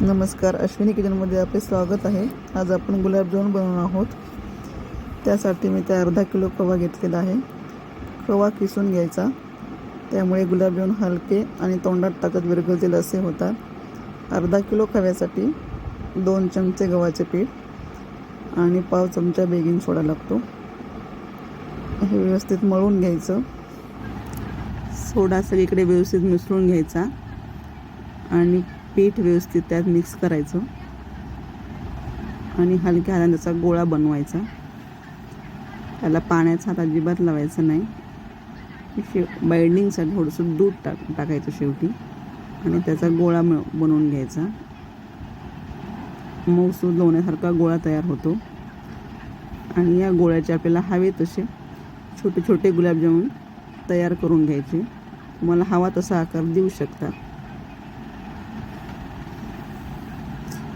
नमस्कार, अश्विनी किचनमध्ये आपले स्वागत आहे. आज आपण गुलाबजामुन बनवणार आहोत. त्यासाठी मी अर्धा किलो खवा घेतलेला आहे. खवा किसून घ्यायचा, त्यामुळे गुलाबजामुन हलके आणि तोंडात टाकत विरघळतील असे होतात. अर्धा किलो खव्यासाठी 2 चमचे गव्हाचे पीठ आणि पाव चमचा बेकिंग सोडा लागतो. हे व्यवस्थित मळून घ्यायचं. सोडा सगळीकडे व्यवस्थित मिसळून घ्यायचा आणि पीठ व्यवस्थित त्यात मिक्स करायचं आणि हलक्या हाताने त्याचा गोळा बनवायचा. त्याला पाण्याचा हात अजिबात लावायचा नाही. बाइंडिंगसाठी थोडंसं दूध टाकायचं शेवटी आणि त्याचा गोळा बनवून घ्यायचा. मऊसूद लोण्यासारखा गोळा तयार होतो आणि या गोळ्याचे आपल्याला हवे तसे छोटे छोटे गुलाबजामुन तयार करून घ्यायचे. तुम्हाला हवा तसा आकार देऊ शकता.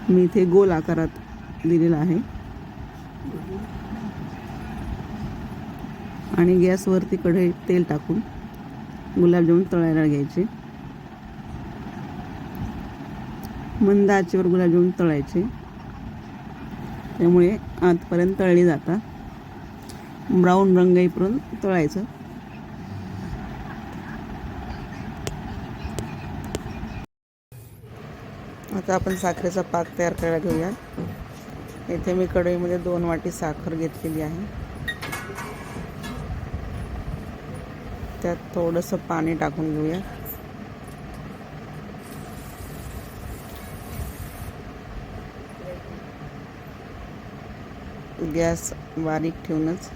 मी इथे गोल आकारात दिलेला आहे आणि गॅसवरती कढईत तेल टाकून गुलाबजामुन तळायला घ्यायचे. मंद आचेवर गुलाबजामुन तळायचे, त्यामुळे आतपर्यंत तळली जातात. ब्राऊन रंग येईपर्यंत तळायचं. आता आपण साखरेचा पाक तयार करायला घेऊया. इथे मी कढईमध्ये 2 वाटी साखर घेतलेली आहे. त्यात थोडंसं पाणी टाकून घेऊया. गॅस बारीक ठेवूनच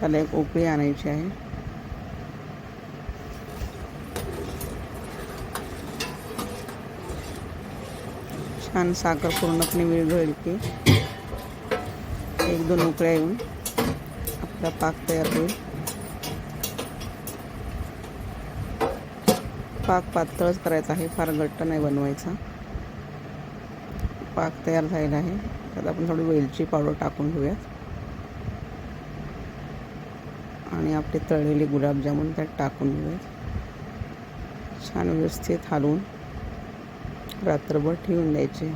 त्याला एक उकळी आणायची आहे. छान साखर पूर्णपणे विरघळली की 1-2 उकळ्या येऊन आपला पाक तयार होईल. पाक पातळच करायचा आहे, फार घट्ट नाही बनवायचा. पाक तयार झालेला आहे. त्यात आपण थोडी वेलची पावडर टाकून घेऊयात आणि आपले तळलेले गुलाबजामुन त्यात टाकून घेऊयात. छान व्यवस्थित हलवून रात्रभर ठेवून द्यायचे.